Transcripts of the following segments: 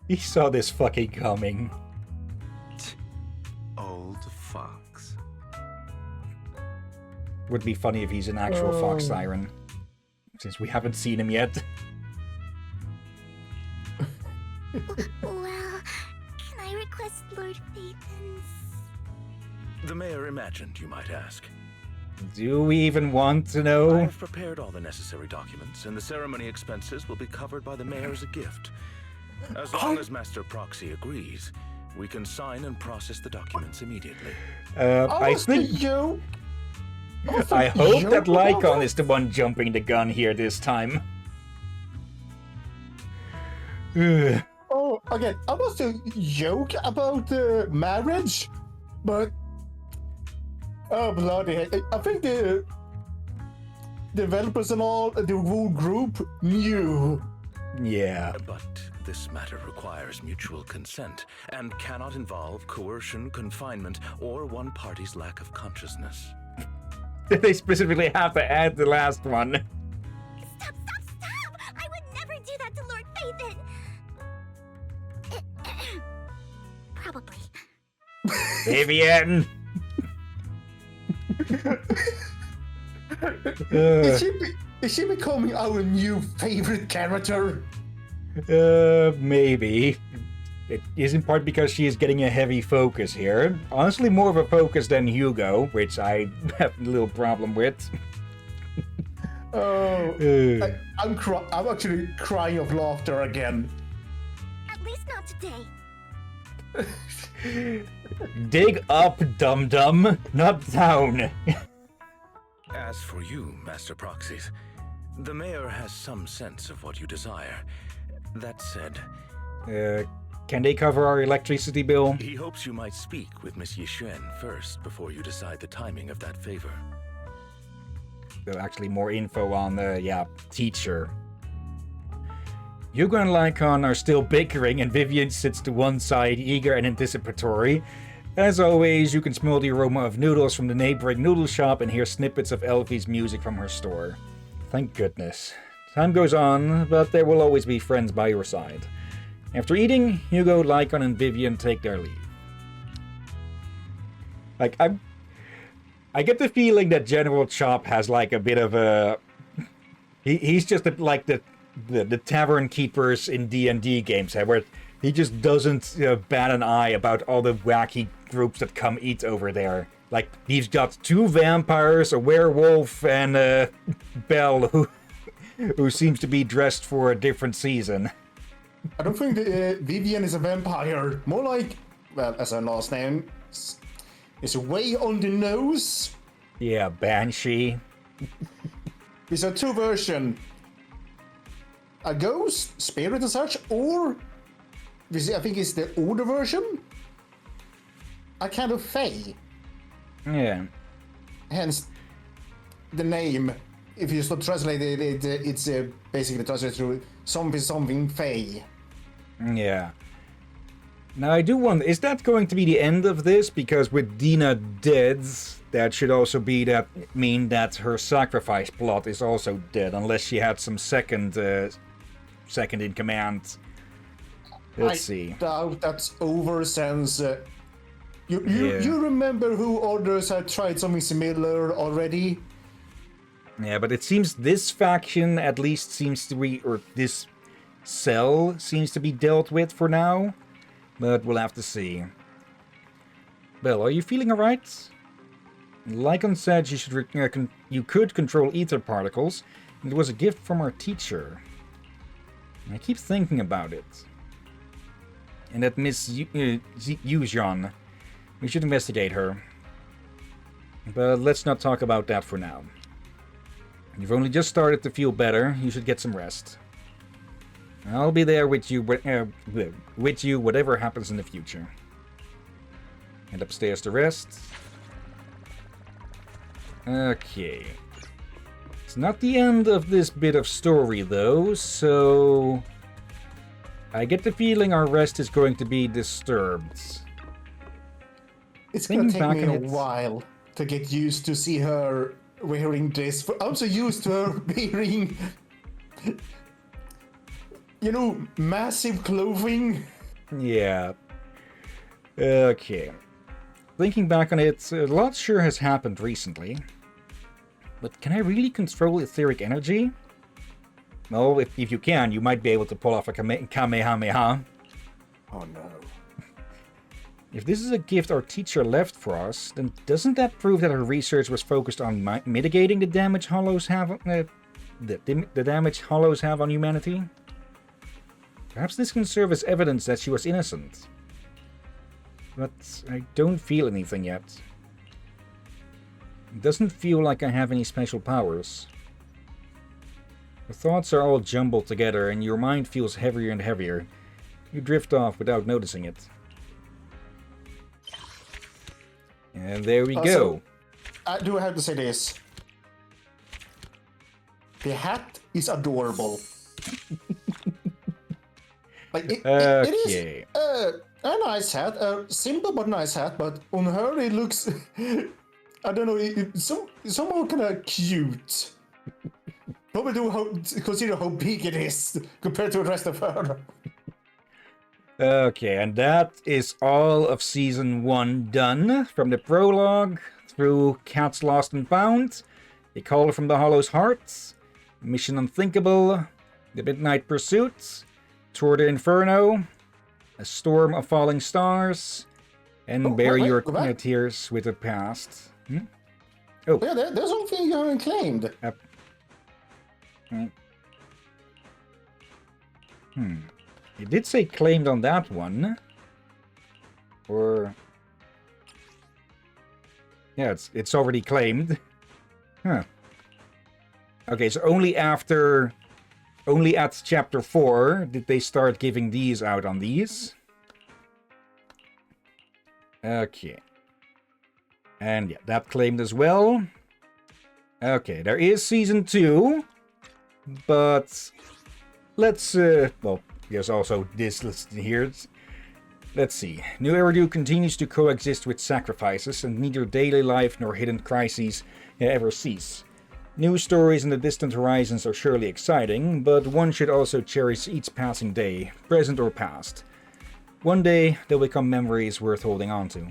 He saw this fucking coming. Old fox. Would be funny if he's an actual fox siren. Since we haven't seen him yet. Well, can I request Lord Phaethon's? The mayor imagined, you might ask. Do we even want to I know? have prepared all the necessary documents, and the ceremony expenses will be covered by the mayor as a gift. As long as Master Proxy agrees, we can sign and process the documents immediately. I think... I hope that Lycon is the one jumping the gun here this time. Ugh. Oh, again, I was a joke about marriage, but oh bloody heck! I think the developers and all the whole group knew. Yeah. But this matter requires mutual consent and cannot involve coercion, confinement, or one party's lack of consciousness. They specifically have to add the last one. Stop! I would never do that to Lord Phaethon. Probably. Vivian! Is she becoming our new favorite character? Maybe. It is in part because she is getting a heavy focus here. Honestly, more of a focus than Hugo, which I have a little problem with. I'm actually crying of laughter again. At least not today. Dig up, dum-dum, not down. As for you, Master Proxies, the mayor has some sense of what you desire. That said, Can they cover our electricity bill? he hopes you might speak with Miss Yixuan first before you decide the timing of that favor. So actually more info on the, teacher. Hugo and Lycon are still bickering and Vivian sits to one side, eager and anticipatory. As always, you can smell the aroma of noodles from the neighboring noodle shop and hear snippets of Elfie's music from her store. Thank goodness. Time goes on, but there will always be friends by your side. After eating, Hugo, Lycon, and Vivian take their leave. Like, I get the feeling that General Chop has like a bit of a... He's just like the tavern keepers in D&D games, where he just doesn't bat an eye about all the wacky groups that come eat over there. Like, he's got 2 vampires, a werewolf, and Belle, who seems to be dressed for a different season. I don't think Vivian is a vampire. More like, well, as her last name is way on the nose. Yeah, Banshee. These are 2 versions. A ghost, spirit and such, or I think it's the older version. A kind of fae. Yeah. Hence the name. If you start translating it, it's basically translated through something fae. Yeah. Now I do wonder, is that going to be the end of this? Because with Dina dead, that should also mean that her sacrifice plot is also dead, unless she had some second in command. Let's see. I doubt that's over since you remember who others had tried something similar already? Yeah, but it seems this faction at least seems to be, or this cell seems to be dealt with for now. But we'll have to see. Belle, are you feeling alright? Lycon said you could control ether particles, and it was a gift from our teacher. I keep thinking about it. And that Miss Yujian, we should investigate her. But let's not talk about that for now. You've only just started to feel better, you should get some rest. I'll be there with you whatever happens in the future. Head upstairs to rest. Okay. It's not the end of this bit of story though, so... I get the feeling our rest is going to be disturbed. It's gonna take me a while to get used to see her wearing this. I'm so used to her wearing... massive clothing. Yeah. Okay. Thinking back on it, a lot sure has happened recently. But can I really control etheric energy? Well, if you can, you might be able to pull off a Kamehameha. Oh no. If this is a gift our teacher left for us, then doesn't that prove that her research was focused on mitigating the damage Hollows have, the damage Hollows have on humanity? Perhaps this can serve as evidence that she was innocent. But I don't feel anything yet. It doesn't feel like I have any special powers. The thoughts are all jumbled together and your mind feels heavier and heavier. You drift off without noticing it. And there we go. I do have to say this. The hat is adorable. Like it is a nice hat, a simple but nice hat. But on her, it looks, I don't know, it's somehow kind of cute. Probably do consider how big it is compared to the rest of her. Okay, and that is all of Season 1 done. From the prologue through Cats Lost and Found, A Call from the Hollow's Heart, Mission Unthinkable, The Midnight Pursuit, Tour de Inferno, A Storm of Falling Stars, and Bury Your Tears with the Past. Oh. Yeah, there's something you haven't claimed. It did say claimed on that one. Or... yeah, it's already claimed. Huh. Okay, so only at chapter 4 did they start giving these out on these. Okay. And yeah, that claimed as well. Okay, there is Season 2. But... let's, well... there's also this listed here. Let's see. New Eridu continues to coexist with sacrifices, and neither daily life nor hidden crises ever cease. New stories in the distant horizons are surely exciting, but one should also cherish each passing day, present or past. One day, they'll become memories worth holding on to.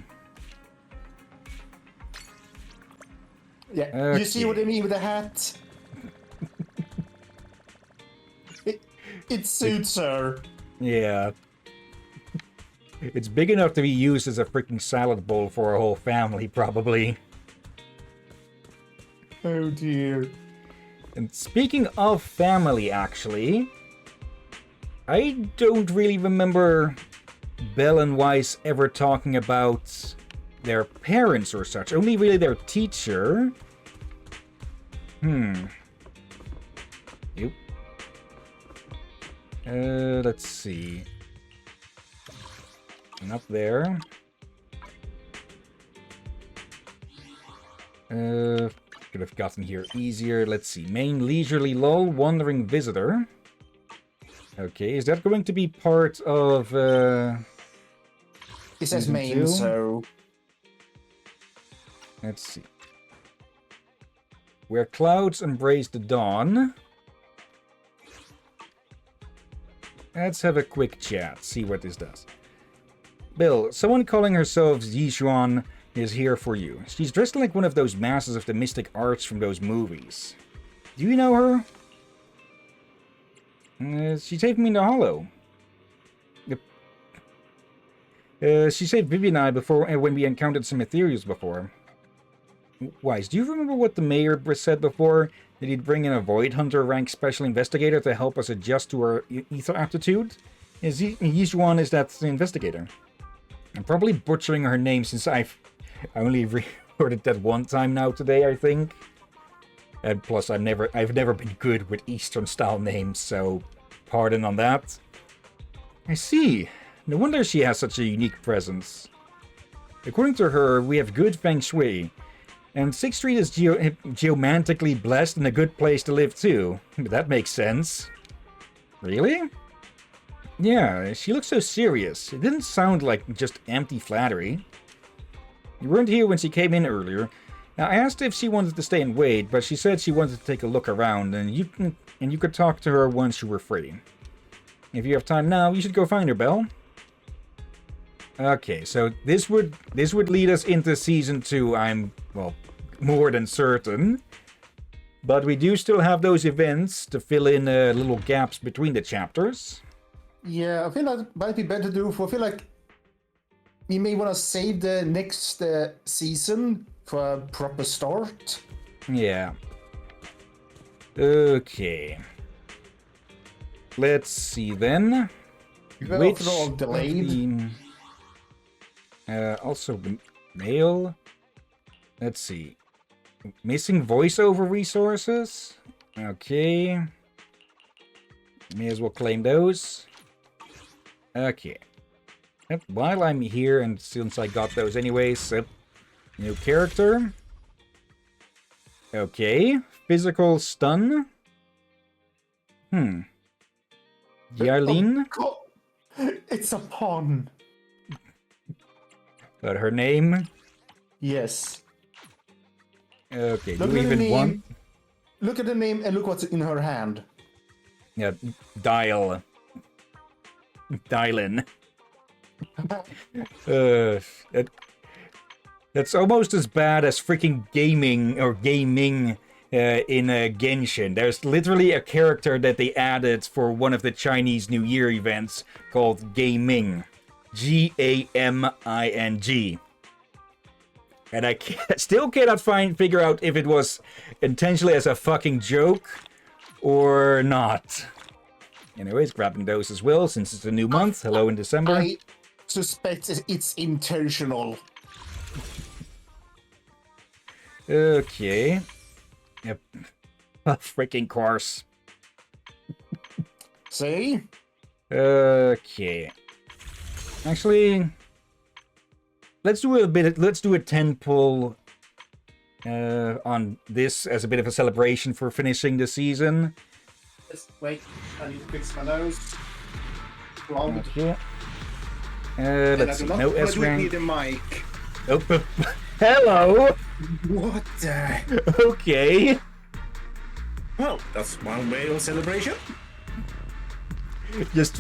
Yeah, okay. You see what I mean with the hat? It suits her. Yeah. It's big enough to be used as a freaking salad bowl for a whole family, probably. Oh dear. And speaking of family, actually, I don't really remember Belle and Weiss ever talking about their parents or such. Only really their teacher. Yep. Let's see. And up there. Could have gotten here easier. Let's see. Main leisurely lull, wandering visitor. Okay, is that going to be part of it says main, 2? so let's see. Where clouds embrace the dawn. Let's have a quick chat, see what this does. Bill, someone calling herself Yixuan is here for you. She's dressed like one of those masters of the mystic arts from those movies. Do you know her? She saved me in the hollow. She saved Vivi and I before when we encountered some ethereals before. Wise, do you remember what the mayor said before? That he'd bring in a Void Hunter rank special investigator to help us adjust to our ether aptitude? Yixuan is that investigator. I'm probably butchering her name since I only heard it that one time now today, I think. And plus, I've never been good with Eastern style names, so pardon on that. I see. No wonder she has such a unique presence. According to her, we have good feng shui. And 6th Street is geomantically blessed and a good place to live too. That makes sense. Really? Yeah, she looks so serious. It didn't sound like just empty flattery. You weren't here when she came in earlier. Now, I asked if she wanted to stay and wait, but she said she wanted to take a look around, and you could talk to her once you were free. If you have time now, you should go find her, Belle. Okay, so this would lead us into season 2. I'm more than certain. But we do still have those events to fill in little gaps between the chapters. Yeah, I feel like it might be better to do. I feel like we may want to save the next season for a proper start. Yeah. Okay. Let's see then. Which all delayed. Also the mail. Let's see. Missing voiceover resources. Okay. May as well claim those. Okay. Yep, while I'm here, and since I got those anyways, new character. Okay. Physical stun. Yarlene. Oh, it's a pawn. But her name? Yes. Okay, Look do you at the even name. want... Look at the name and look what's in her hand. Yeah, Dial. Dylan. That's almost as bad as freaking gaming or gaming in Genshin. There's literally a character that they added for one of the Chinese New Year events called Gaming. Gaming. And I still cannot figure out if it was intentionally as a fucking joke or not. Anyways, grabbing those as well, since it's a new month. Hello in December. I suspect it's intentional. Okay. Yep. Freaking course. See? Okay. Actually, let's do a 10 pull on this as a bit of a celebration for finishing the season. Just wait, I need to fix my nose. Wrong. Okay. Let's see. No S rank. the mic. Oh, hello. What the? Okay. Well, that's one way of celebration. Just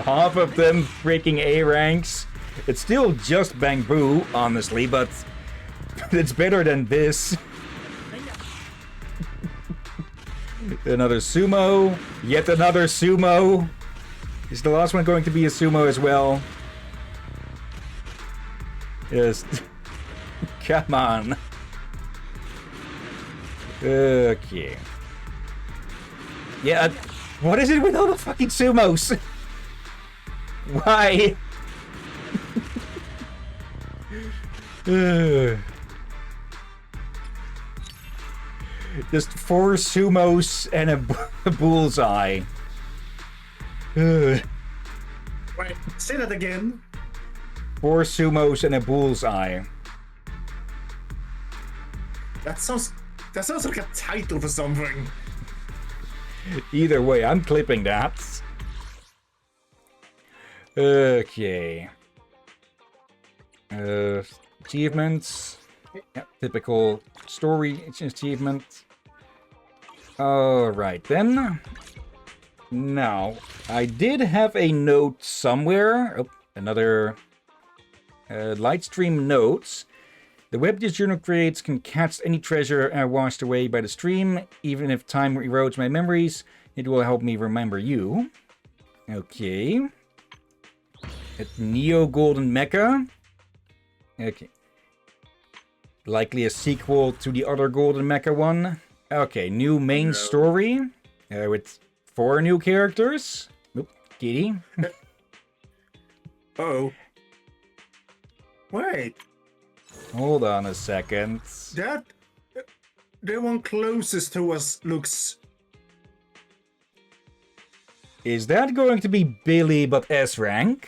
half of them freaking A ranks. It's still just Bang Boo, honestly, but it's better than this. Another sumo. Yet another sumo. Is the last one going to be a sumo as well? Yes. Come on. Okay. Yeah, what is it with all the fucking sumos? Why? Just 4 sumos and a bullseye. Wait, say that again. 4 sumos and a bullseye. That sounds like a title for something. Either way, I'm clipping that. Okay. Achievements. Yep, typical story achievement. Alright then. Now, I did have a note somewhere. Oh, another Lightstream notes. The web this journal creates can catch any treasure washed away by the stream. Even if time erodes my memories, it will help me remember you. Okay. At Neo Golden Mecha. Okay. Likely a sequel to the other Golden Mecha one. Okay, new main story. With 4 new characters. Oop, kitty. Oh. Wait. Hold on a second. That the one closest to us looks. Is that going to be Billy but S rank?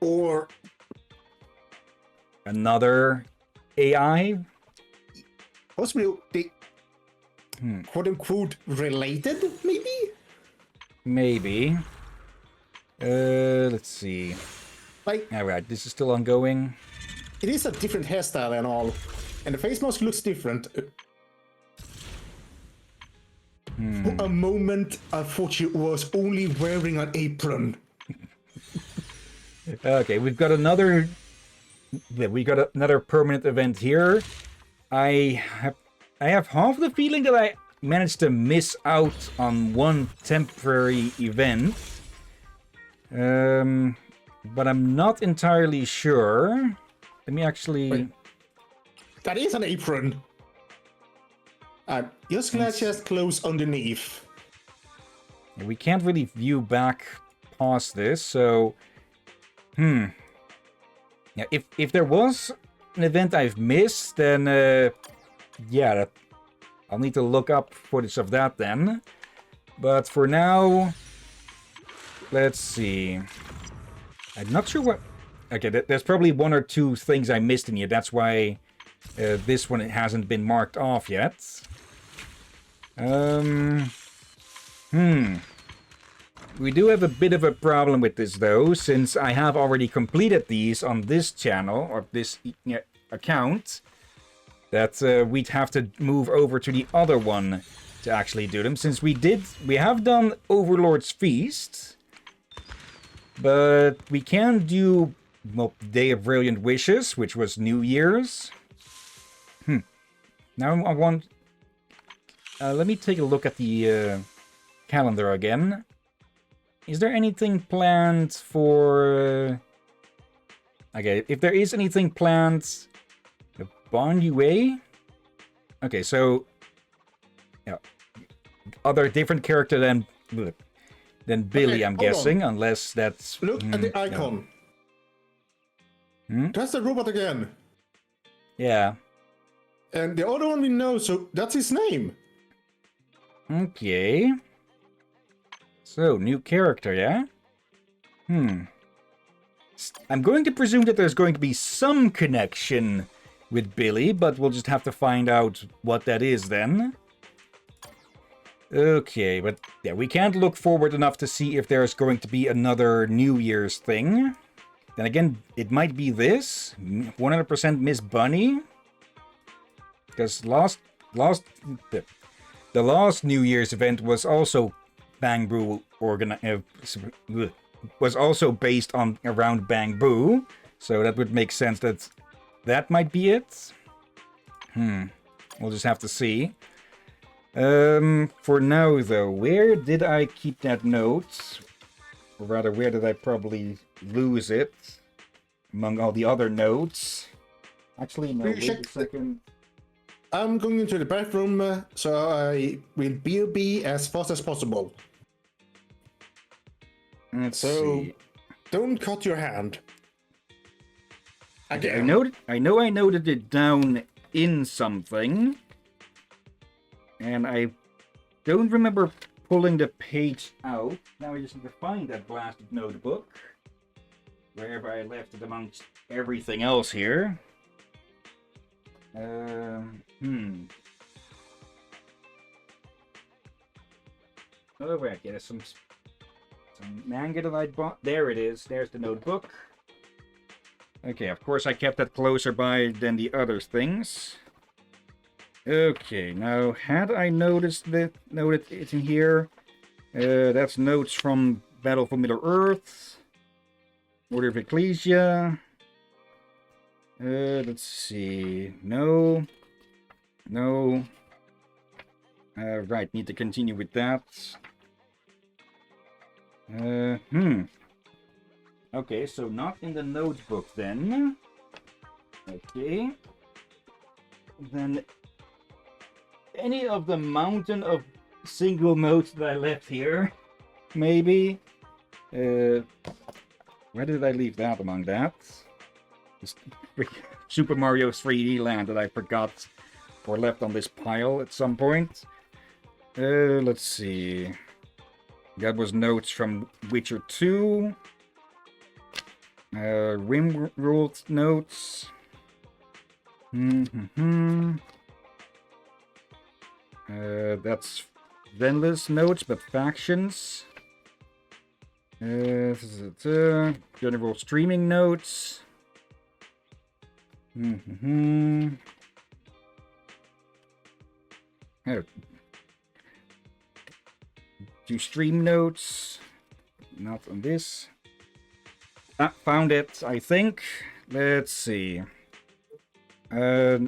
Or Another AI? possibly they quote unquote related, maybe? Maybe. Let's see. Like, Alright, this is still ongoing. it is a different hairstyle and all. And the face mask looks different. For a moment, I thought she was only wearing an apron. Okay, we've got another. Yeah, we got another permanent event here. I have half the feeling that I managed to miss out on one temporary event. But I'm not entirely sure. Let me actually. Wait. That is an apron. Just gonna just close underneath. Yeah, we can't really view back past this, so. Yeah, if there was an event I've missed, then yeah, I'll need to look up footage of that then. But for now, let's see. I'm not sure what. Okay, there's probably one or two things I missed in here. That's why this one hasn't been marked off yet. We do have a bit of a problem with this though, since I have already completed these on this channel, or this account, that we'd have to move over to the other one to actually do them, since we have done Overlord's Feast, but we can do, well, Day of Brilliant Wishes, which was New Year's. Now I want, let me take a look at the calendar again. Is there anything planned for... Okay, if there is anything planned... Bon Yue? Okay, so... Yeah. Other different character than Billy, Okay, I'm hold guessing, on. unless that's... Look at the icon. That's the robot again. Yeah. And the other one we know, so that's his name. Okay. So, new character, yeah? I'm going to presume that there's going to be some connection with Billy, but we'll just have to find out what that is then. Okay, but yeah, we can't look forward enough to see if there's going to be another New Year's thing. Then again, it might be this. 100% Miss Bunny. Because the last New Year's event was also Bang Boo was also based on around Bang Boo, so that would make sense that that might be it. We'll just have to see. For now though, where did I keep that note? Or rather, where did I probably lose it among all the other notes? Actually, no. Wait a second. I'm going into the bathroom, so I will be as fast as possible. Let's see. Don't cut your hand. Okay, I know I noted it down in something. And I don't remember pulling the page out. Now I just need to find that blasted notebook. Wherever I left it amongst everything else here. Oh, right, yeah, there's some manga that I bought. There it is. There's the notebook. Okay, of course I kept that closer by than the other things. Okay, now had I noted it in here? That's notes from Battle for Middle Earth, Order of Ecclesia. Let's see. No. Right, need to continue with that. Okay, so not in the notebook then. Okay. Then any of the mountain of single notes that I left here, maybe. Where did I leave that among that? Super Mario 3D Land that I forgot or left on this pile at some point. Let's see. That was notes from Witcher 2. Rimworld notes. That's Zenless notes, but factions. General streaming notes. Oh. Do stream notes. Not on this. Found it, I think. Let's see. Okay,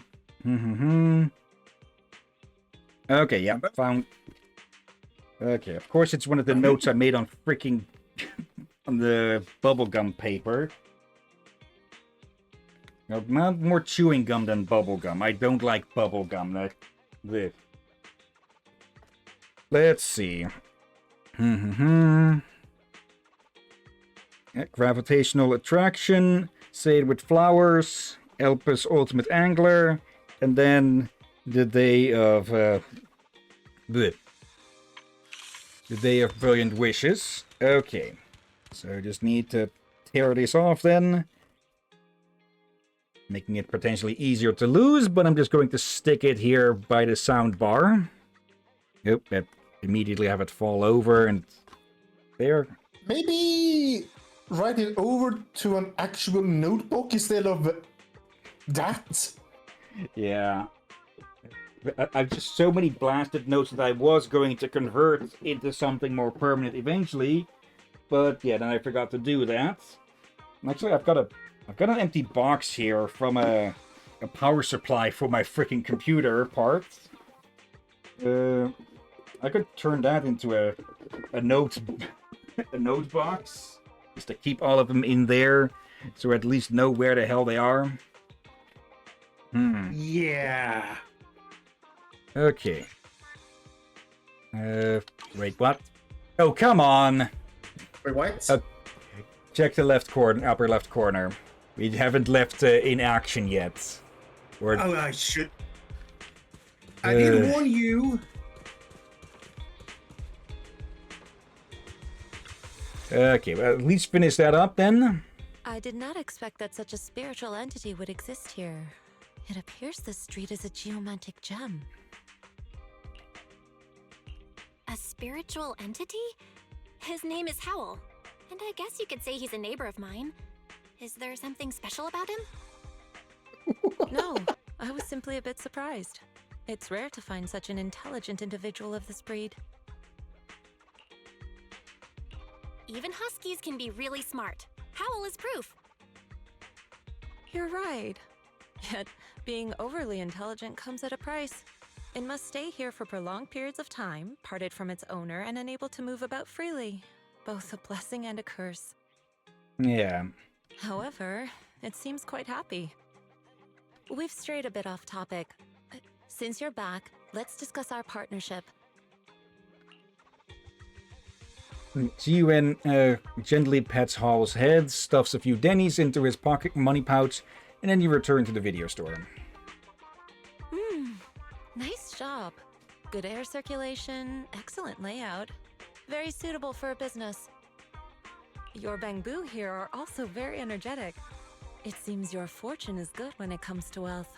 yeah, found. Okay, of course it's one of the notes I made on freaking on the bubblegum paper. No, not more chewing gum than bubblegum. I don't like bubblegum. Let's see. Gravitational attraction. Say it with flowers. Elpis ultimate angler. And then the day of the day of brilliant wishes. Okay. So just need to tear this off then. Making it potentially easier to lose, but I'm just going to stick it here by the sound bar. Nope, that immediately have it fall over and there. Maybe write it over to an actual notebook instead of that. Yeah. I've just so many blasted notes that I was going to convert into something more permanent eventually. But yeah, then I forgot to do that. Actually, I've got an empty box here from a power supply for my freaking computer part. I could turn that into a note a note box just to keep all of them in there, so I at least know where the hell they are. Yeah. Okay. Wait, what? Oh, come on! Wait, what? Check the left corner, upper left corner. We haven't left in action yet. Or Oh, I should. I did warn you. okay, well, at least finish that up then. I did not expect that such a spiritual entity would exist here. It appears this street is a geomantic gem. A spiritual entity? His name is Howl, and I guess you could say he's a neighbor of mine. Is there something special about him? No, I was simply a bit surprised. It's rare to find such an intelligent individual of this breed. Even huskies can be really smart. Howl is proof. You're right. Yet, being overly intelligent comes at a price. It must stay here for prolonged periods of time, parted from its owner, and unable to move about freely. Both a blessing and a curse. Yeah. However, it seems quite happy. We've strayed a bit off topic. Since you're back, let's discuss our partnership. Jiwen gently pets Hall's head, stuffs a few dennies into his pocket money pouch, and then you return to the video store. Nice job. Good air circulation, excellent layout. Very suitable for a business. Your bamboo here are also very energetic. It seems your fortune is good when it comes to wealth.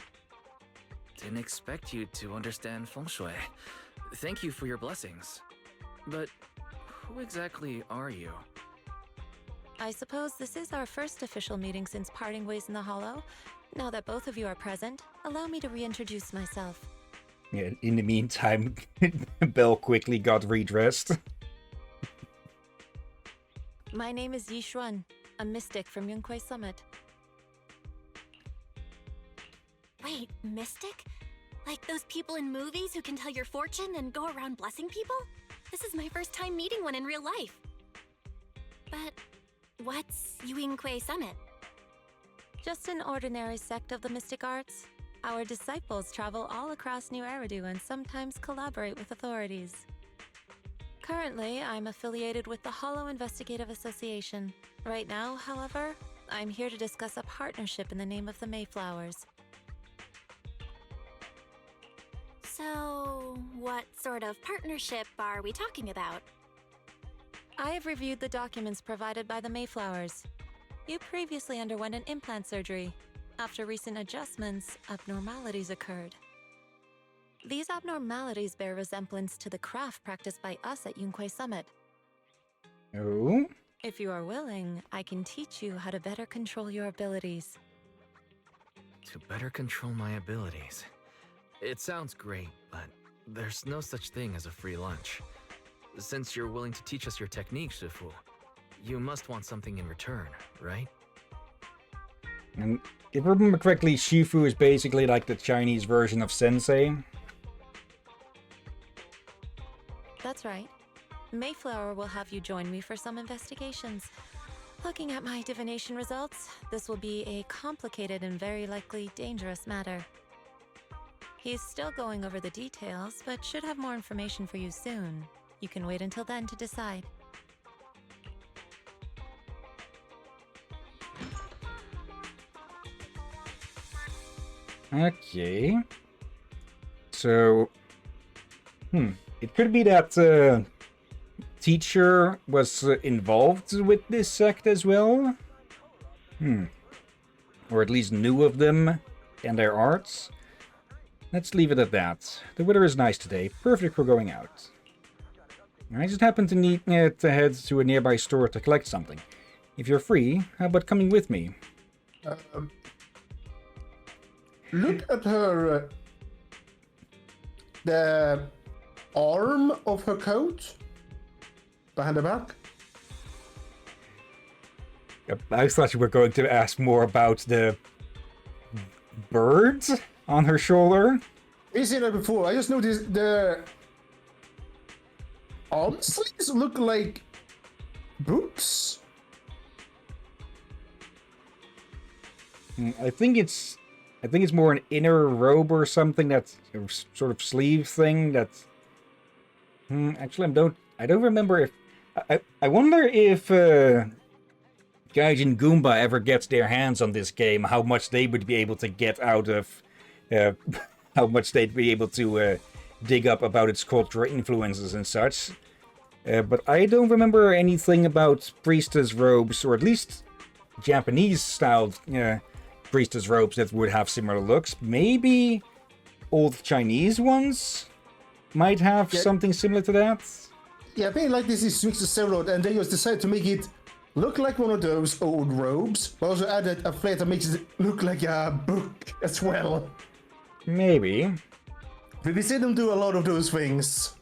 Didn't expect you to understand feng shui. Thank you for your blessings. But who exactly are you? I suppose this is our first official meeting since parting ways in the Hollow. Now that both of you are present, allow me to reintroduce myself. Yeah, in the meantime, Belle quickly got redressed. My name is Yi Xuan, a mystic from Yunquei Summit. Wait, mystic? Like those people in movies who can tell your fortune and go around blessing people? This is my first time meeting one in real life. But what's Yunquei Summit? Just an ordinary sect of the mystic arts. Our disciples travel all across New Eridu and sometimes collaborate with authorities. Currently, I'm affiliated with the Hollow Investigative Association. Right now, however, I'm here to discuss a partnership in the name of the Mayflowers. So, what sort of partnership are we talking about? I have reviewed the documents provided by the Mayflowers. You previously underwent an implant surgery. After recent adjustments, abnormalities occurred. These abnormalities bear resemblance to the craft practiced by us at Yunquei Summit. Oh? If you are willing, I can teach you how to better control your abilities. To better control my abilities. It sounds great, but there's no such thing as a free lunch. Since you're willing to teach us your techniques, Shifu, you must want something in return, right? And if I remember correctly, Shifu is basically like the Chinese version of Sensei. That's right. Mayflower will have you join me for some investigations. Looking at my divination results, this will be a complicated and very likely dangerous matter. He's still going over the details, but should have more information for you soon. You can wait until then to decide. Okay. So, it could be that teacher was involved with this sect as well. Or at least knew of them and their arts. Let's leave it at that. The weather is nice today, perfect for going out. I just happen to need to head to a nearby store to collect something. If you're free, how about coming with me? Look at her... the arm of her coat. Behind her back. I thought you were going to ask more about the bird on her shoulder. We've seen that before. I just noticed the arm sleeves look like boots. I think it's more an inner robe or something, that's a sort of sleeve thing. That's actually I don't remember if I wonder if Gaijin Goomba ever gets their hands on this game, how much they would be able to get out of, how much they'd be able to dig up about its cultural influences and such. But I don't remember anything about priestess robes, or at least Japanese-styled priestess robes that would have similar looks. Maybe old Chinese ones might have something similar to that. Yeah, I think like this is switched to several, and they just decided to make it look like one of those old robes, but also added a flare that makes it look like a book as well. Maybe. But we see them do a lot of those things.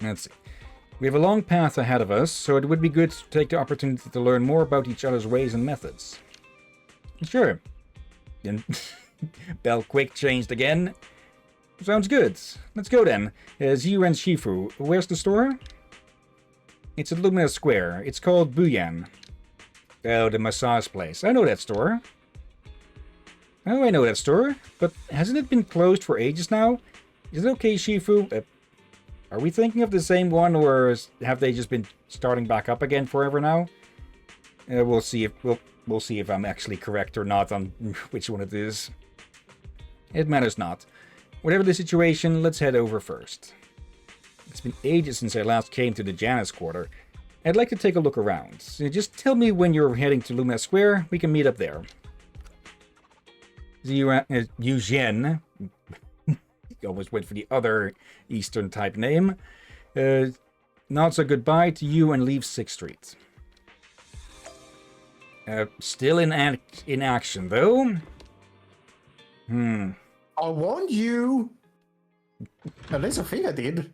Let's see. We have a long path ahead of us, so it would be good to take the opportunity to learn more about each other's ways and methods. Sure. And Bell quick changed again. Sounds good. Let's go then. Ziyu and Shifu. Where's the store? It's at Lumina Square. It's called Buyan. Oh, the massage place. I know that store. Oh, I know that store. But hasn't it been closed for ages now? Is it okay, Shifu? Are we thinking of the same one, or have they just been starting back up again forever now? We'll see if we'll see if I'm actually correct or not on which one it is. It matters not. Whatever the situation, let's head over first. It's been ages since I last came to the Janus Quarter. I'd like to take a look around. So just tell me when you're heading to Lumina Square, we can meet up there. Eugene, almost went for the other Eastern type name, nods a goodbye to you and leaves 6th Street. Still in action, though. I warned you. At least I think I did.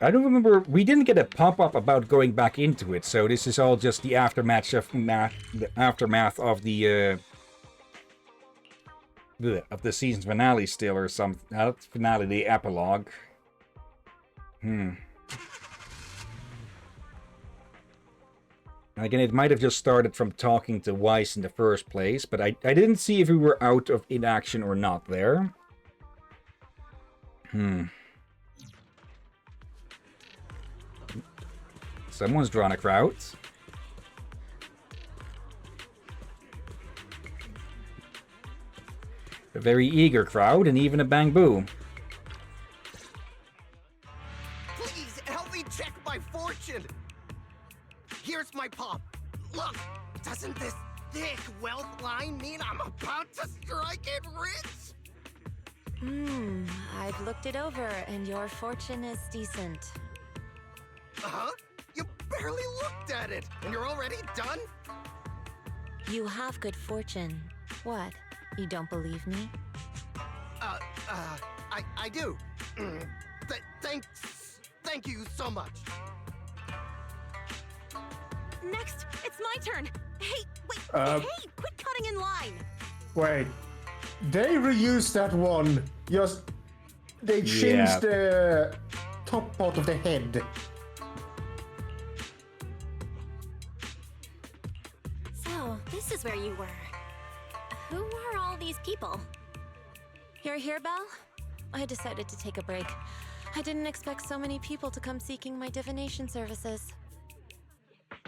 I don't remember. We didn't get a pop-up about going back into it, so this is all just the aftermath of the season's finale still, or some not finale, the epilogue. Again, it might have just started from talking to Weiss in the first place, but I didn't see if we were out of inaction or not there. Someone's drawn a crowd. A very eager crowd, and even a bamboo. Please help me check my fortune. Here's my palm. Look, doesn't this thick wealth line mean I'm about to strike it rich? I've looked it over, and your fortune is decent. Huh? You barely looked at it, and you're already done? You have good fortune. What? You don't believe me? I do. Thank you so much. Next, it's my turn. Hey, wait, hey, quit cutting in line. Wait. They reused that one. Just they Yeah. changed the top part of the head. So, this is where you were. Who are all these people? You're here, Belle? I decided to take a break. I didn't expect so many people to come seeking my divination services.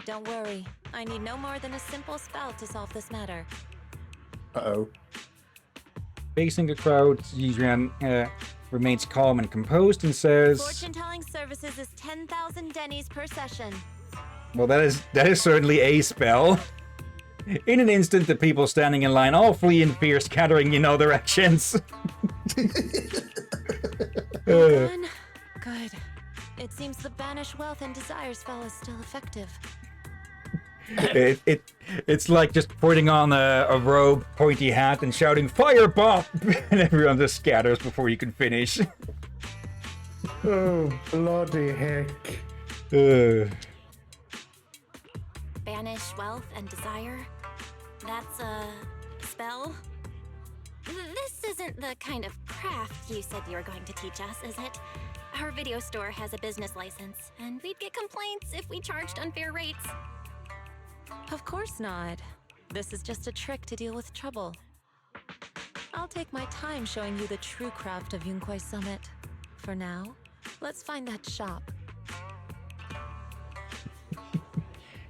Don't worry, I need no more than a simple spell to solve this matter. Uh-oh. Facing the crowd, Yizran remains calm and composed and says, Fortune-telling services is 10,000 dennies per session. well, that is certainly a spell. In an instant, the people standing in line all flee in fear, scattering in all directions. Done? Good. It seems the banish wealth and desire spell is still effective. It's like just putting on a robe, pointy hat, and shouting "Firebomb!" and everyone just scatters before you can finish. Oh, bloody heck. Banish wealth and desire? That's a spell? This isn't the kind of craft you said you were going to teach us, is it? Our video store has a business license, and we'd get complaints if we charged unfair rates. Of course not. This is just a trick to deal with trouble. I'll take my time showing you the true craft of Yunquai Summit. For now, let's find that shop.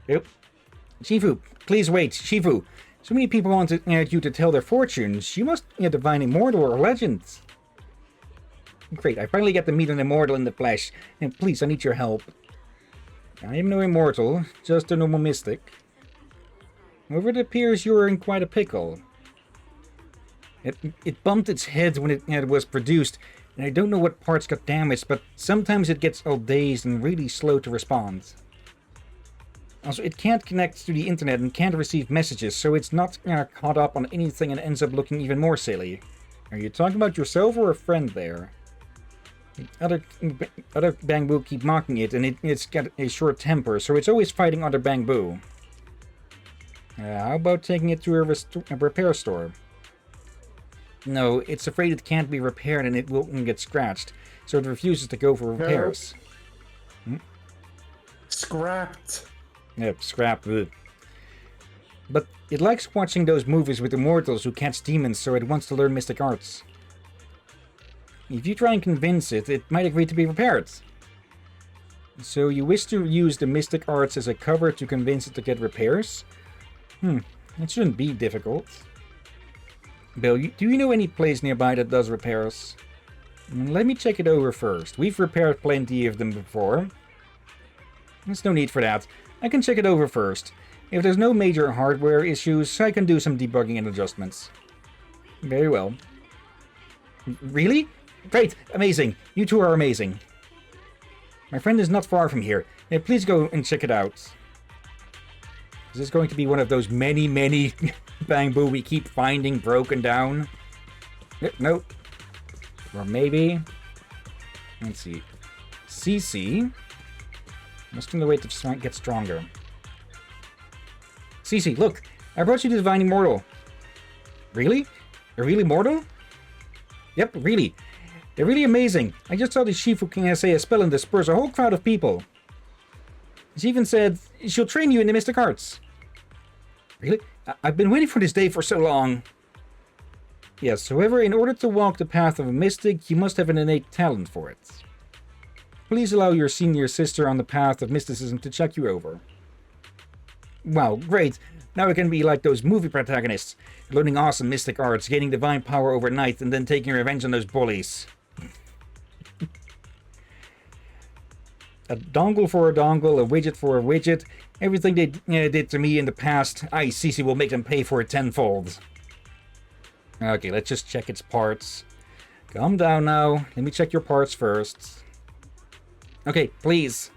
Yep. Shifu, please wait. Shifu, so many people want you to tell their fortunes. You must divine immortal or legends. Great, I finally get to meet an immortal in the flesh. And please, I need your help. I am no immortal, just a normal mystic. However, it appears you are in quite a pickle. It bumped its head when it was produced, and I don't know what parts got damaged, but sometimes it gets all dazed and really slow to respond. Also, it can't connect to the internet and can't receive messages, so it's not caught up on anything and ends up looking even more silly. Are you talking about yourself or a friend there? Other Bangbu keep mocking it, and it's got a short temper, so it's always fighting other Bangbu. How about taking it to a repair store? No, it's afraid it can't be repaired and it will get scratched, so it refuses to go for repairs. No. Scrapped. Yep, scrap. But it likes watching those movies with immortals who catch demons, so it wants to learn mystic arts. If you try and convince it, it might agree to be repaired. So you wish to use the mystic arts as a cover to convince it to get repairs? It shouldn't be difficult. Bill, do you know any place nearby that does repairs? Let me check it over first. We've repaired plenty of them before. There's no need for that. I can check it over first. If there's no major hardware issues, I can do some debugging and adjustments. Very well. Really? Great! Amazing! You two are amazing. My friend is not far from here. Please go and check it out. Is this going to be one of those many Bangbu we keep finding broken down? Nope. Or maybe... Let's see. CC. Must turn the weight to get stronger. CC, look! I brought you the Divine Immortal. Really? A really mortal? Yep, really. They're really amazing. I just saw the Shifu can say a spell and disperse a whole crowd of people. She even said she'll train you in the mystic arts. Really? I've been waiting for this day for so long. Yes, however, in order to walk the path of a mystic, you must have an innate talent for it. Please allow your senior sister on the path of mysticism to check you over. Wow, great. Now we can be like those movie protagonists, learning awesome mystic arts, gaining divine power overnight, and then taking revenge on those bullies. A dongle for a dongle, a widget for a widget. Everything they did to me in the past, Cece will make them pay for it tenfold. Okay, let's just check its parts. Calm down now. Let me check your parts first. Okay, please.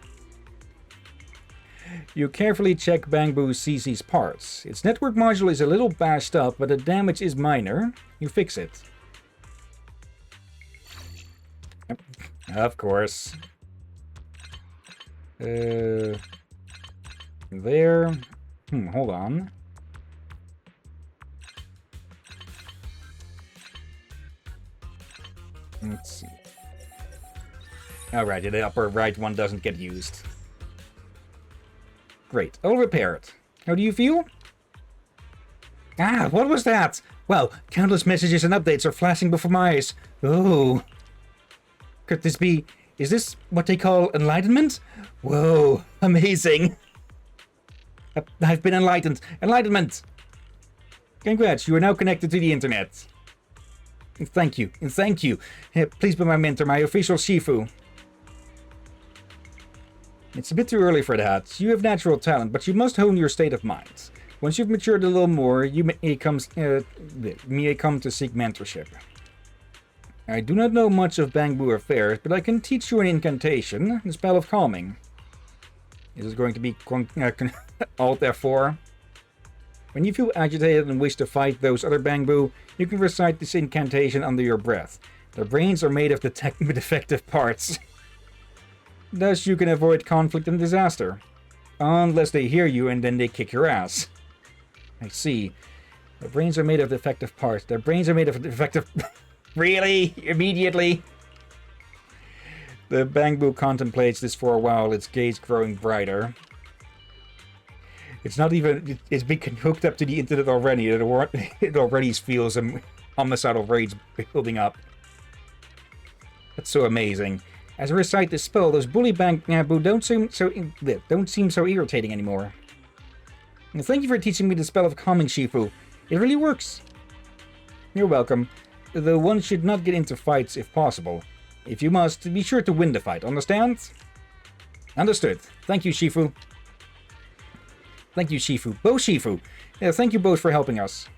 You carefully check Bangbu CC's parts. Its network module is a little bashed up, but the damage is minor. You fix it. Yep. Of course. That there. Hold on. Let's see. Alright, the upper right one doesn't get used. Great, I'll repair it. How do you feel? Ah, what was that? Well, countless messages and updates are flashing before my eyes. Oh. Could this be... Is this what they call enlightenment? Whoa, amazing. I've been enlightened. Enlightenment! Congrats, you are now connected to the internet. Thank you, and thank you. Please be my mentor, my official Shifu. It's a bit too early for that. You have natural talent, but you must hone your state of mind. Once you've matured a little more, you may come to seek mentorship. I do not know much of Bangbu affairs, but I can teach you an incantation, the spell of calming. Is it going to be Alt F4? When you feel agitated and wish to fight those other Bangbu, you can recite this incantation under your breath. Their brains are made of defective parts. Thus you can avoid conflict and disaster. Unless they hear you and then they kick your ass. I see. Their brains are made of defective parts. Their brains are made of defective... Really? Immediately? The Bangbu contemplates this for a while, its gaze growing brighter. It's not even... It's been hooked up to the internet already. It already feels a homicidal rage building up. That's so amazing. As I recite this spell, those bully Bangbu don't seem so irritating anymore. And thank you for teaching me the spell of calming, Shifu. It really works. You're welcome. Though one should not get into fights if possible. If you must, be sure to win the fight, understand? Understood. Thank you, Shifu. Thank you, Shifu. Both Shifu. Thank you both for helping us.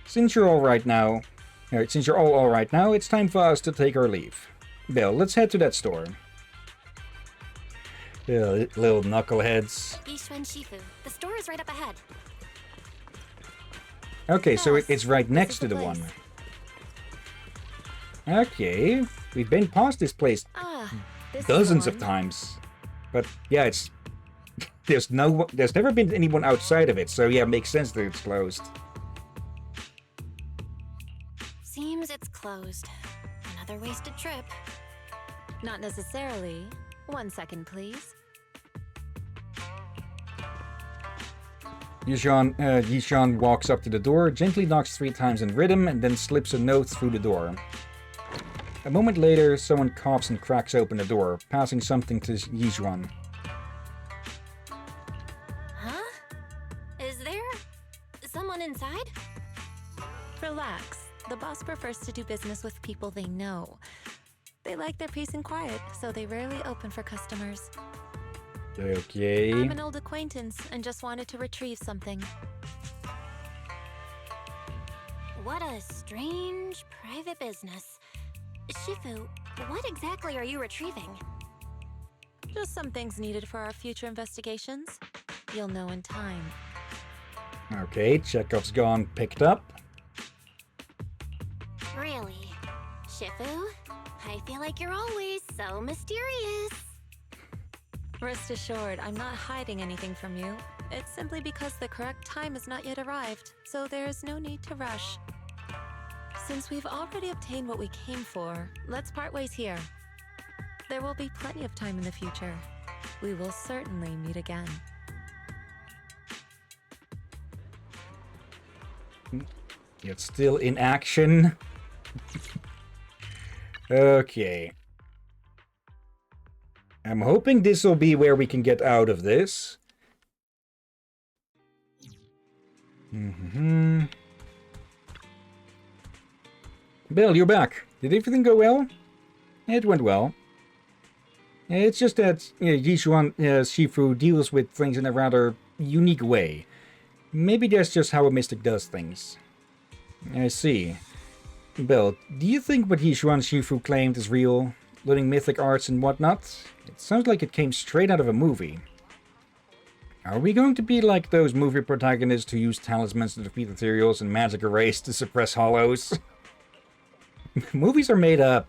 Since you're all right now... since you're all alright now, it's time for us to take our leave. Bill, let's head to that store. Little knuckleheads. Yishuan Shifu. The store is right up ahead. Okay, so it's right next to the one. Okay, we've been past this place dozens of times. But yeah, it's... There's never been anyone outside of it, so yeah, it makes sense that it's closed. Seems it's closed. Another wasted trip. Not necessarily. 1 second, please. Yishan walks up to the door, gently knocks 3 times in rhythm, and then slips a note through the door. A moment later, someone coughs and cracks open the door, passing something to Yishan. Huh? Is there someone inside? Relax. The boss prefers to do business with people they know. They like their peace and quiet, so they rarely open for customers. Okay. I'm an old acquaintance and just wanted to retrieve something. What a strange private business. Shifu, what exactly are you retrieving? Just some things needed for our future investigations. You'll know in time. Okay, Chekhov's gone picked up. Really? Shifu? I feel like you're always so mysterious. Rest assured, I'm not hiding anything from you. It's simply because the correct time has not yet arrived, so there is no need to rush. Since we've already obtained what we came for, let's part ways here. There will be plenty of time in the future. We will certainly meet again. It's still in action. Okay. I'm hoping this will be where we can get out of this. Bill, you're back. Did everything go well? It went well. It's just that Yishuan Shifu deals with things in a rather unique way. Maybe that's just how a mystic does things. I see. Bill, do you think what Yishuan Shifu claimed is real? Learning mythic arts and whatnot? It sounds like it came straight out of a movie. Are we going to be like those movie protagonists who use talismans to defeat ethereals and magic arrays to suppress hollows? Movies are made up.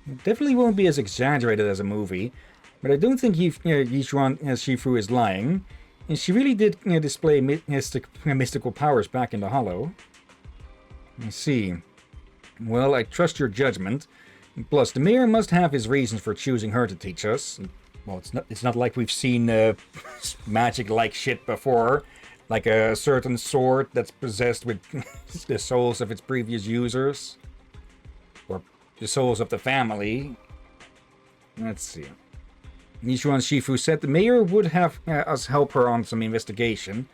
It definitely won't be as exaggerated as a movie. But I don't think Yichuan Shifu is lying. And she really did display mystical powers back in the Hollow. I see. Well, I trust your judgment. Plus, the mayor must have his reasons for choosing her to teach us. Well, it's not like we've seen magic-like shit before. Like a certain sword that's possessed with the souls of its previous users. Or the souls of the family. Let's see. Nishuan Shifu said the mayor would have us help her on some investigation.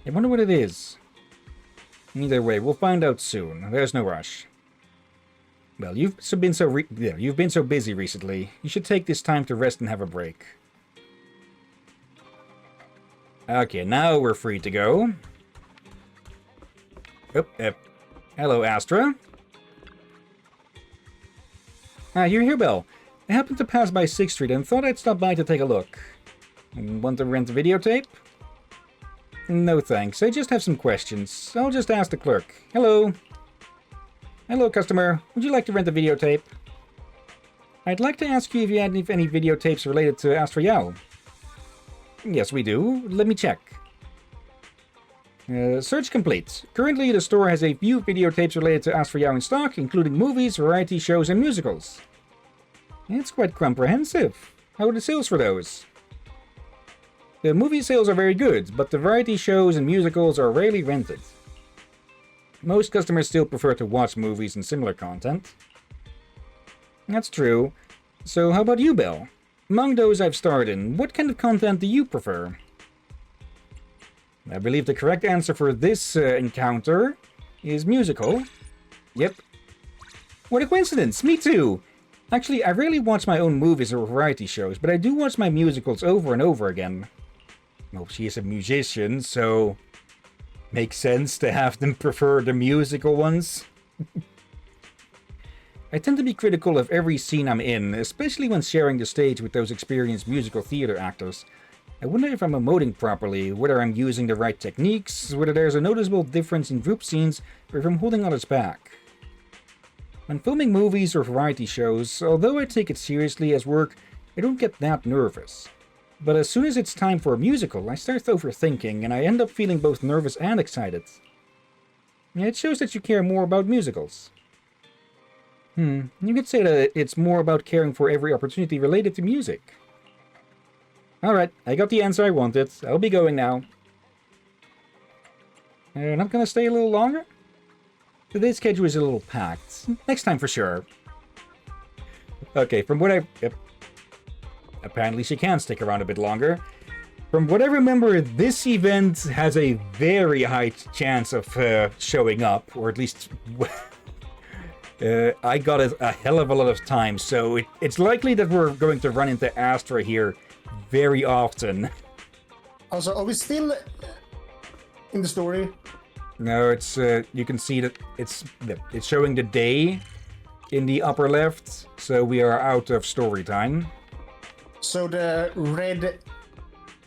I wonder what it is. Either way, we'll find out soon. There's no rush. Well, you've been so busy recently. You should take this time to rest and have a break. Okay, now we're free to go. Oh, hello, Astra. You're here, Belle. I happened to pass by 6th Street and thought I'd stop by to take a look. Want to rent a videotape? No thanks, I just have some questions. I'll just ask the clerk. Hello. Hello, customer. Would you like to rent a videotape? I'd like to ask you if you had any videotapes related to Astra Yao. Yes, we do. Let me check. Search complete. Currently, the store has a few videotapes related to Astra Yao in stock, including movies, variety shows, and musicals. It's quite comprehensive. How are the sales for those? The movie sales are very good, but the variety shows and musicals are rarely rented. Most customers still prefer to watch movies and similar content. That's true. So how about you, Belle? Among those I've starred in, what kind of content do you prefer? I believe the correct answer for this encounter is musical. Yep. What a coincidence! Me too! Actually, I rarely watch my own movies or variety shows, but I do watch my musicals over and over again. Well, she is a musician, so... makes sense to have them prefer the musical ones. I tend to be critical of every scene I'm in, especially when sharing the stage with those experienced musical theater actors. I wonder if I'm emoting properly, whether I'm using the right techniques, whether there's a noticeable difference in group scenes, or if I'm holding others back. When filming movies or variety shows, although I take it seriously as work, I don't get that nervous. But as soon as it's time for a musical, I start overthinking, and I end up feeling both nervous and excited. It shows that you care more about musicals. You could say that it's more about caring for every opportunity related to music. Alright, I got the answer I wanted. I'll be going now. Not gonna stay a little longer? Today's schedule is a little packed. Next time for sure. Okay, from what apparently she can stick around a bit longer. From what I remember, this event has a very high chance of showing up, or at least I got it a hell of a lot of time, so it's likely that we're going to run into Astra here very often. Also, are we still in the story? No, it's you can see that it's showing the day in the upper left, so we are out of story time. So the red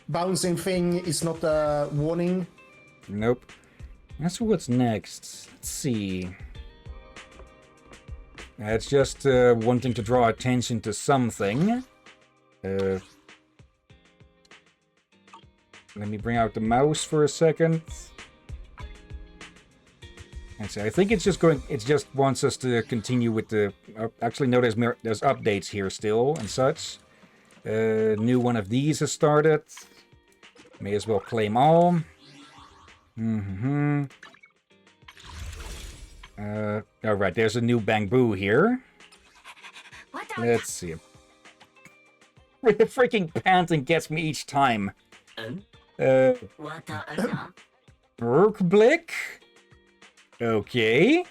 bouncing thing is not a warning? Nope. That's what's next. Let's see. It's just wanting to draw attention to something. Let me bring out the mouse for a second. I think it's just going. It just wants us to continue with the. Actually, no, there's updates here still and such. New one of these has started. May as well claim all. Alright, there's a new Bang-Boo here. Let's see. The freaking panting gets me each time. Berkblick? Okay.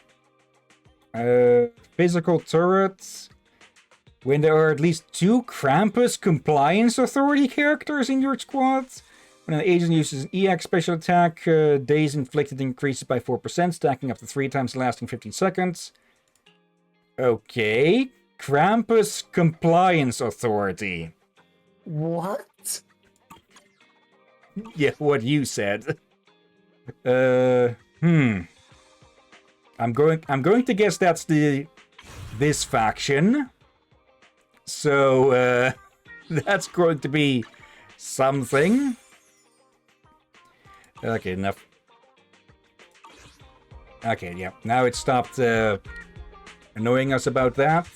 Physical turrets. When there are at least 2 Krampus Compliance Authority characters in your squad. When an agent uses an EX special attack, days inflicted increases by 4%, stacking up to 3 times, lasting 15 seconds. Okay. Krampus Compliance Authority. What? Yeah, what you said. I'm going to guess that's this faction. So, That's going to be something. Okay, enough. Okay, yeah. Now it stopped annoying us about that.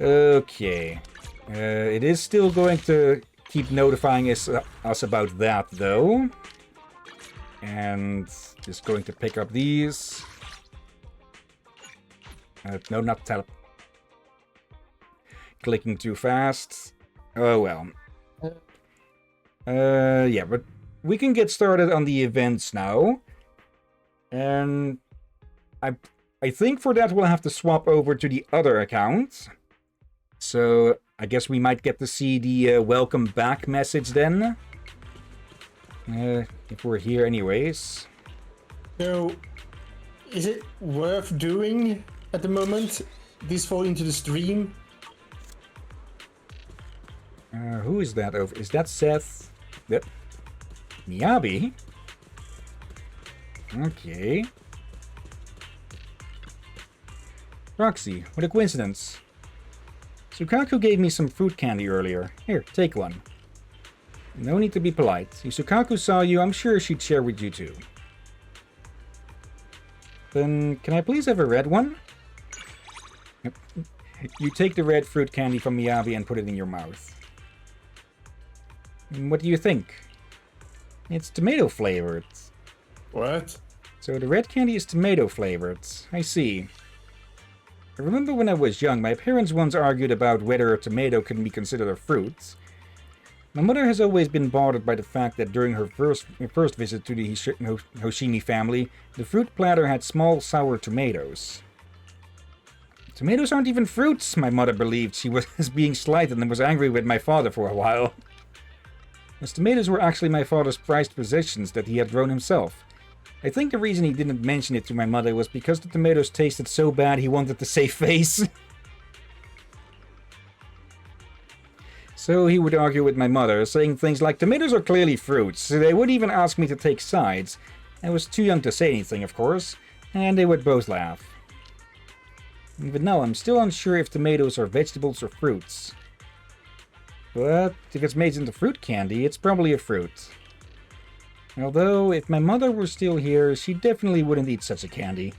Okay. It is still going to keep notifying us about that, though. And just going to pick up these. No, not clicking too fast. Oh, well. Yeah, but we can get started on the events now. And I think for that we'll have to swap over to the other account. So I guess we might get to see the welcome back message then. If we're here anyways. So, is it worth doing at the moment? This fall into the stream? Who is that over? Is that Seth? Yep. Miyabi? Okay. Roxy, what a coincidence. Sukaku gave me some fruit candy earlier. Here, take one. No need to be polite. If Sukaku saw you, I'm sure she'd share with you too. Then, can I please have a red one? You take the red fruit candy from Miyabi and put it in your mouth. What do you think? It's tomato flavored. What? So the red candy is tomato flavored. I see. I remember when I was young, my parents once argued about whether a tomato can be considered a fruit. My mother has always been bothered by the fact that during her first visit to the Hoshimi family, the fruit platter had small sour tomatoes. Tomatoes aren't even fruits, my mother believed. She was being slighted and was angry with my father for a while. As tomatoes were actually my father's prized possessions that he had grown himself. I think the reason he didn't mention it to my mother was because the tomatoes tasted so bad he wanted to save face. So he would argue with my mother, saying things like, tomatoes are clearly fruits. They would even ask me to take sides. I was too young to say anything, of course, and they would both laugh. Even now, I'm still unsure if tomatoes are vegetables or fruits. But if it's made into fruit candy, it's probably a fruit. Although, if my mother were still here, she definitely wouldn't eat such a candy.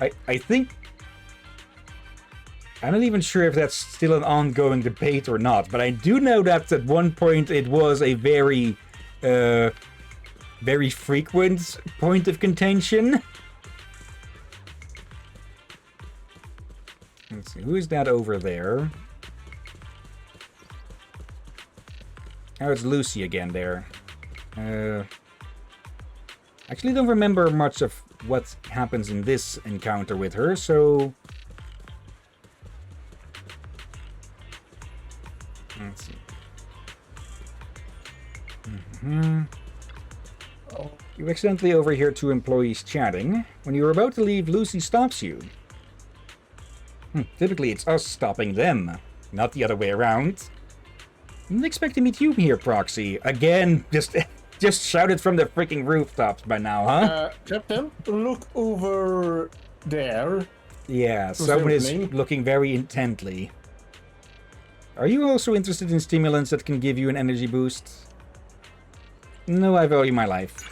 I think... I'm not even sure if that's still an ongoing debate or not, but I do know that at one point it was a very frequent point of contention. Let's see, who is that over there? Oh, it's Lucy again there. Actually don't remember much of what happens in this encounter with her, so... Let's see. You accidentally overhear two employees chatting. When you're about to leave, Lucy stops you. Typically it's us stopping them, not the other way around. Didn't expect to meet you here, Proxy. Again, just shouted from the freaking rooftops by now, huh? Captain, look over there. Yeah, someone is looking very intently. Are you also interested in stimulants that can give you an energy boost? No, I value my life.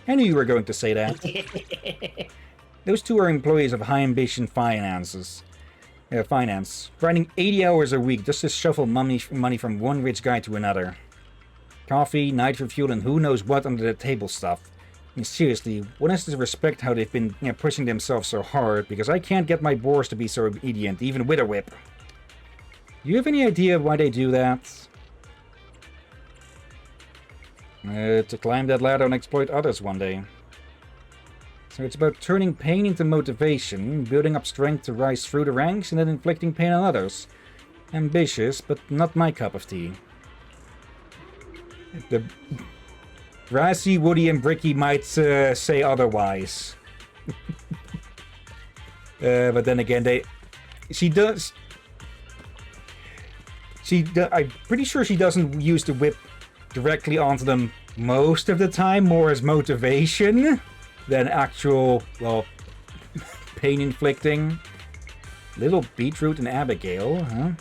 I knew you were going to say that. Those two are employees of High Ambition Finance, grinding 80 hours a week just to shuffle money from one rich guy to another. Coffee, nitro fuel, and who knows what under the table stuff. I mean, seriously, one has to respect how they've been pushing themselves so hard, because I can't get my boars to be so obedient, even with a whip. Do you have any idea why they do that? To climb that ladder and exploit others one day. So it's about turning pain into motivation, building up strength to rise through the ranks, and then inflicting pain on others. Ambitious, but not my cup of tea. The Brassy, Woody, and Bricky might say otherwise. But then again, I'm pretty sure she doesn't use the whip directly onto them most of the time, more as motivation than actual, well, pain inflicting. Little Beetroot and Abigail, huh?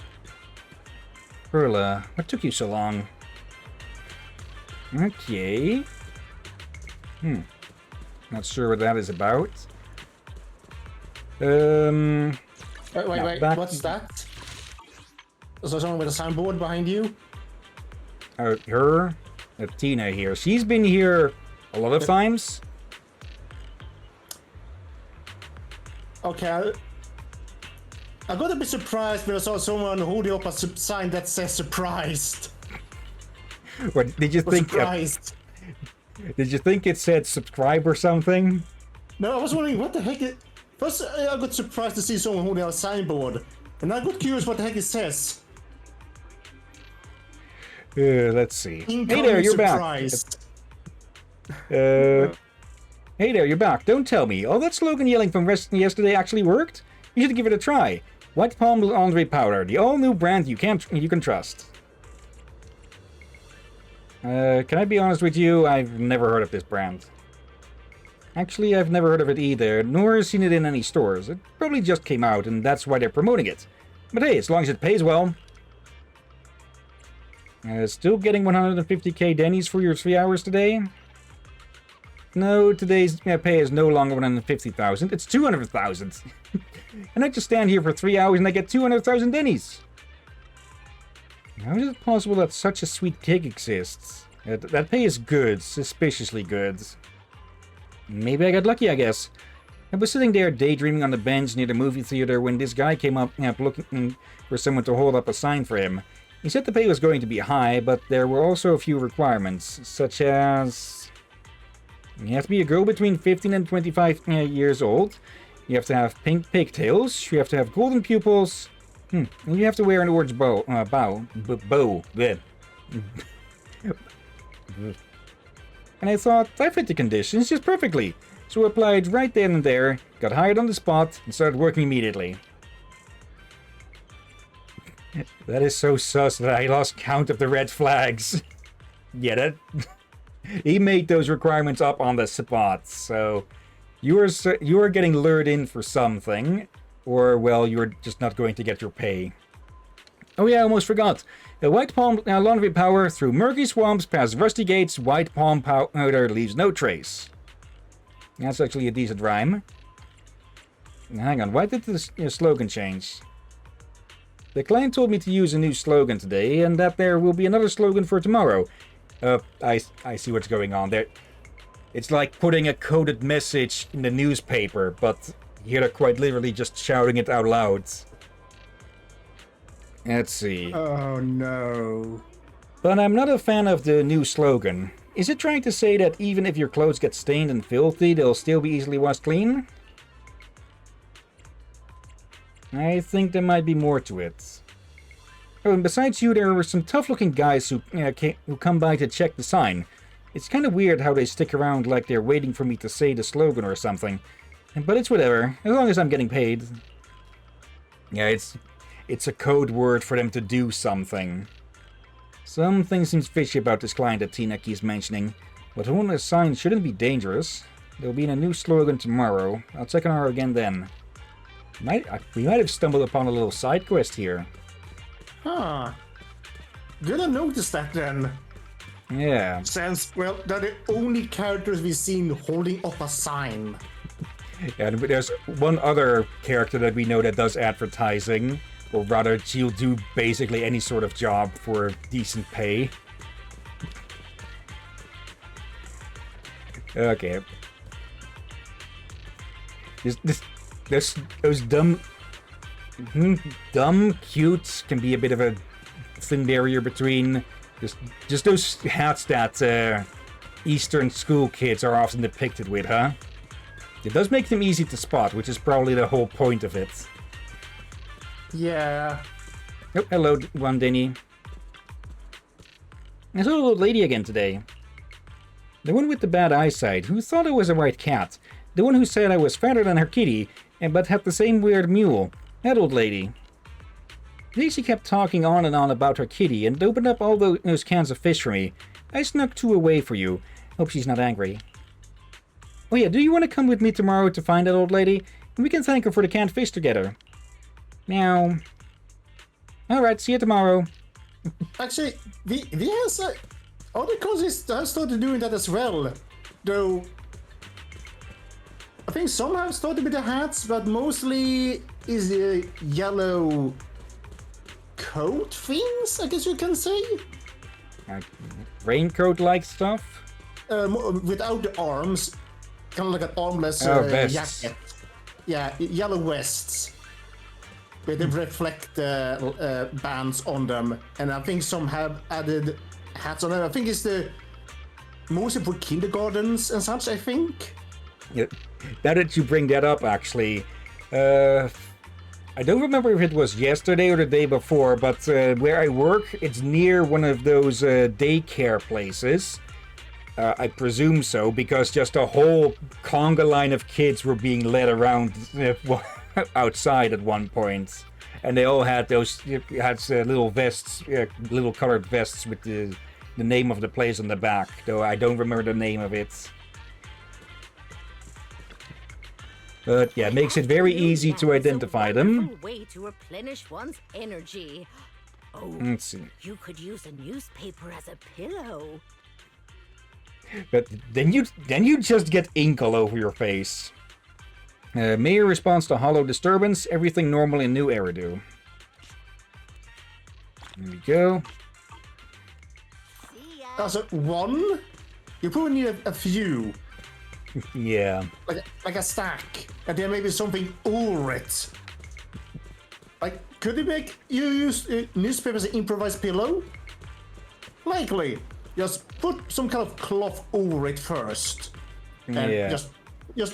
Perla, what took you so long? Okay. Not sure what that is about. Wait, back- what's that? Is there someone with a soundboard behind you? Her? Tina here. She's been here a lot of times. Okay, I got a bit surprised when I saw someone holding up a sign that says surprised. What did you think? Surprised. Did you think it said subscribe or something? No, I was wondering what the heck it... First, I got surprised to see someone holding a signboard. And I got curious what the heck it says. Let's see. Incoming Hey there, you're surprised. back. Hey there, you're back. Don't tell me. All that slogan yelling from yesterday actually worked? You should give it a try. White Palm Laundry Powder, the all-new brand you can trust. Can I be honest with you? I've never heard of this brand. Actually, I've never heard of it either, nor seen it in any stores. It probably just came out, and that's why they're promoting it. But hey, as long as it pays well. Still getting 150k Denny's for your 3 hours today? No, today's pay is no longer 150,000, it's 200,000. And I just stand here for 3 hours and I get 200,000 Denny's. How is it possible that such a sweet gig exists? That pay is good, suspiciously good. Maybe I got lucky, I guess. I was sitting there daydreaming on the bench near the movie theater when this guy came up looking for someone to hold up a sign for him. He said the pay was going to be high, but there were also a few requirements, such as... You have to be a girl between 15 and 25 years old. You have to have pink pigtails. You have to have golden pupils. And you have to wear an orange bow. Bleh. And I thought, I fit the conditions just perfectly. So I applied right then and there, got hired on the spot, and started working immediately. That is so sus that I lost count of the red flags. Get it? He made those requirements up on the spot, so you are getting lured in for something, or well, you're just not going to get your pay. Oh yeah, I almost forgot. The White Palm Laundry Power through murky swamps past rusty gates. White Palm powder leaves no trace. That's actually a decent rhyme. Hang on, why did the slogan change? The client told me to use a new slogan today, and that there will be another slogan for tomorrow. I see what's going on there. It's like putting a coded message in the newspaper, but here they're quite literally just shouting it out loud. Let's see. Oh no. But I'm not a fan of the new slogan. Is it trying to say that even if your clothes get stained and filthy, they'll still be easily washed clean? I think there might be more to it. Oh, and besides you, there were some tough-looking guys who come by to check the sign. It's kind of weird how they stick around like they're waiting for me to say the slogan or something. But it's whatever, as long as I'm getting paid. Yeah, it's a code word for them to do something. Something seems fishy about this client that Tina keeps mentioning, but holding a sign shouldn't be dangerous. There'll be a new slogan tomorrow. I'll check on her again then. We might have stumbled upon a little side quest here. Huh. Gonna notice that then. Yeah. Since, well, they're the only characters we've seen holding up a sign. And there's one other character that we know that does advertising, or rather, she'll do basically any sort of job for decent pay. Okay. Those dumb cute can be a bit of a thin barrier between just those hats that Eastern school kids are often depicted with, huh? It does make them easy to spot, which is probably the whole point of it. Yeah. Oh, hello, one Denny. I saw a little lady again today. The one with the bad eyesight, who thought I was a white cat. The one who said I was fatter than her kitty, but had the same weird mule. That old lady. Today she kept talking on and on about her kitty and opened up all those cans of fish for me. I snuck 2 away for you. Hope she's not angry. Oh yeah, do you want to come with me tomorrow to find that old lady? And we can thank her for the canned fish together. Meow. Alright, see you tomorrow. Actually, the has other countries have started doing that as well. Though I think some have started with the hats, but mostly is the yellow coat things, I guess you can say. Raincoat-like stuff? Without the arms, kind of like an armless vests. jacket. Yeah, yellow vests. With the reflect bands on them, and I think some have added hats on them. I think it's the mostly for kindergartens and such. I think. Yeah. Now that you bring that up, actually, I don't remember if it was yesterday or the day before, but where I work, it's near one of those daycare places. I presume so, because just a whole conga line of kids were being led around outside at one point, and they all had little vests, little colored vests with the name of the place on the back, though I don't remember the name of it. But yeah, it makes it very easy to identify them. Way to replenish one's energy. Oh, Let's see. you could use a newspaper as a pillow. But then you just get ink all over your face. Mayor responds to hollow disturbance. Everything normal in New Eridu. There we go. Also, one, you probably need a few. Yeah. Like a stack, and then maybe something over it. Like, could you use newspapers as an improvised pillow? Likely. Just put some kind of cloth over it first. And Yeah. just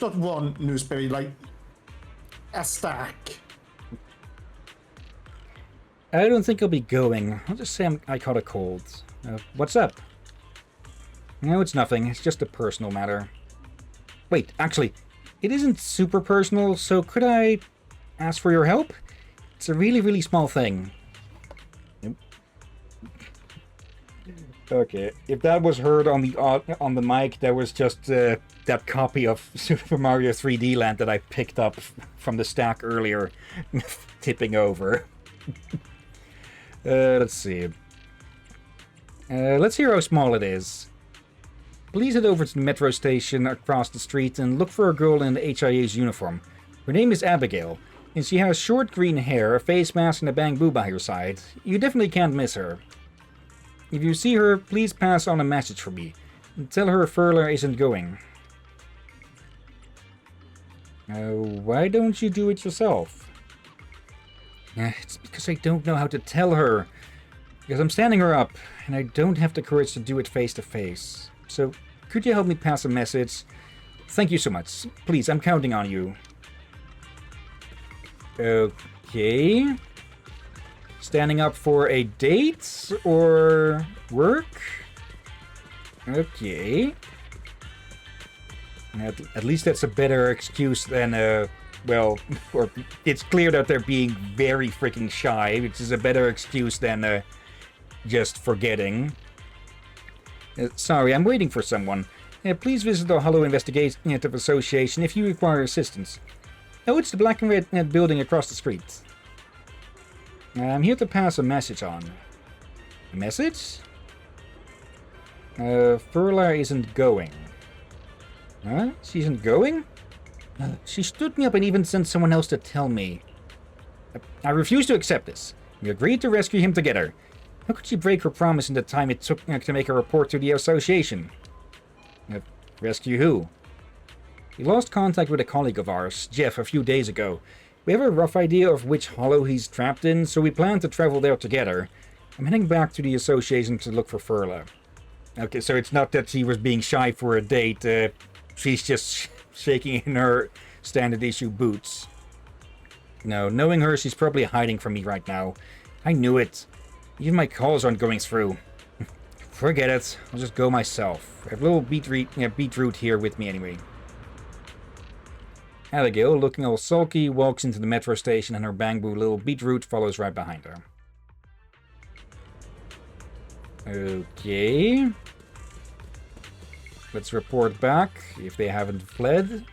not one newspaper, like a stack. I don't think I'll be going. I'll just say I caught a cold. What's up? No, it's nothing. It's just a personal matter. Wait, actually, it isn't super personal, so could I ask for your help? It's a really, really small thing. Nope. Okay, if that was heard on the mic, that was just that copy of Super Mario 3D Land that I picked up from the stack earlier, tipping over. Let's see. Let's hear how small it is. Please head over to the metro station across the street and look for a girl in the HIA's uniform. Her name is Abigail, and she has short green hair, a face mask, and a bamboo by her side. You definitely can't miss her. If you see her, please pass on a message for me. And tell her Furler isn't going. Why don't you do it yourself? It's because I don't know how to tell her. Because I'm standing her up, and I don't have the courage to do it face to face. So, could you help me pass a message? Thank you so much. Please, I'm counting on you. Okay. Standing up for a date or work? Okay. At least that's a better excuse than, well, or it's clear that they're being very freaking shy, which is a better excuse than just forgetting. Sorry, I'm waiting for someone. Please visit the Hollow Investigative Association if you require assistance. Oh, it's the black and red building across the street. I'm here to pass a message on. A message? Furler isn't going. Huh? She isn't going? She stood me up and even sent someone else to tell me. I refuse to accept this. We agreed to rescue him together. How could she break her promise in the time it took to make a report to the association? Rescue who? We lost contact with a colleague of ours, Jeff, a few days ago. We have a rough idea of which hollow he's trapped in, so we plan to travel there together. I'm heading back to the association to look for Furler. Okay, so it's not that she was being shy for a date. She's just shaking in her standard issue boots. No, knowing her, she's probably hiding from me right now. I knew it. Even my calls aren't going through. Forget it. I'll just go myself. I have a little beetroot here with me anyway. Abigail, looking all sulky, walks into the metro station and her bamboo little beetroot follows right behind her. Okay. Let's report back if they haven't fled.